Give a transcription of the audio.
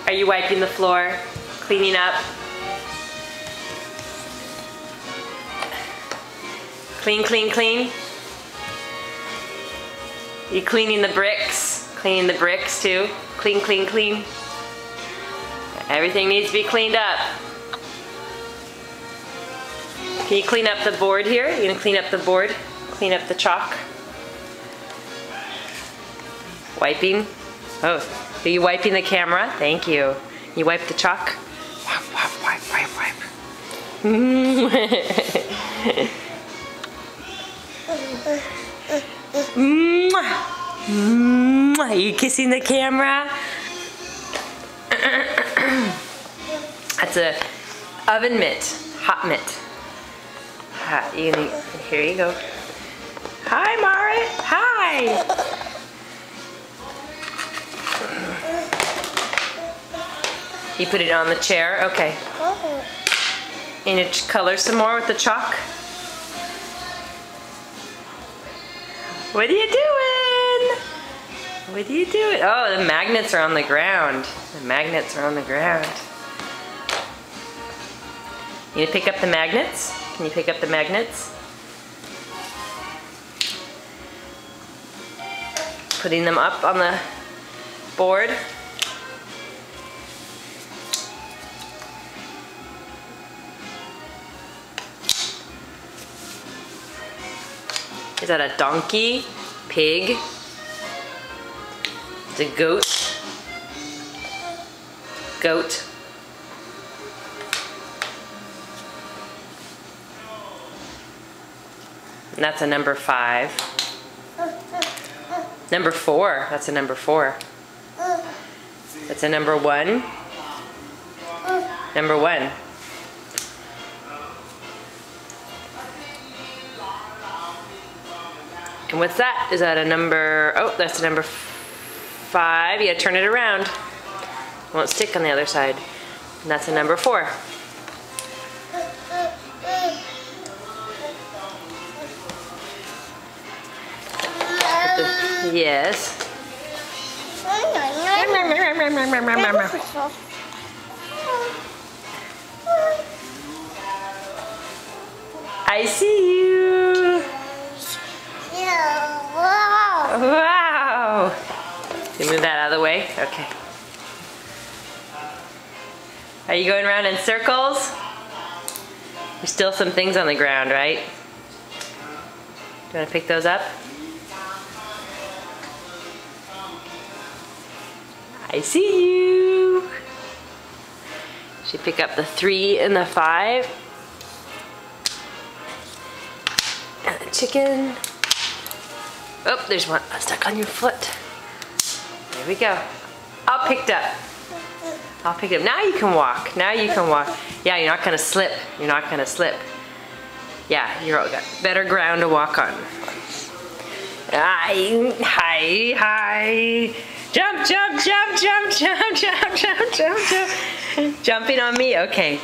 Are you wiping the floor? Cleaning up? Clean, clean, clean? You cleaning the bricks? Cleaning the bricks too? Clean, clean, clean? Everything needs to be cleaned up. Can you clean up the board here? You gonna clean up the board? Clean up the chalk? Wiping? Oh, are you wiping the camera? Thank you. You wipe the chalk? Wipe, wipe, wipe, wipe, wipe. Are you kissing the camera? That's a oven mitt, hot mitt. Hot, here you go. Hi, Marit. Hi. You put it on the chair? Okay. And you color some more with the chalk? What are you doing? What are you doing? Oh, the magnets are on the ground. The magnets are on the ground. You need to pick up the magnets? Can you pick up the magnets? Putting them up on the board. Is that a donkey? Pig? It's a goat? Goat? And that's a number 5. Number 4. That's a number 4. That's a number 1. Number 1. And what's that? Is that a number, oh, that's a number 5. You gotta turn it around. It won't stick on the other side. And that's a number 4. Yes. I see you. Wow. You move that out of the way? Okay. Are you going around in circles? There's still some things on the ground, right? Do you want to pick those up? I see you. Should pick up the 3 and the 5. And the chicken. Oh, there's one stuck on your foot. There we go. All picked up. All picked up. Now you can walk. Now you can walk. Yeah, you're not gonna slip. You're not gonna slip. Yeah, you're all got better ground to walk on. Hi, hi, hi. Jump, jump, jump, jump, jump, jump, jump, jump, jump. Jumping on me? Okay.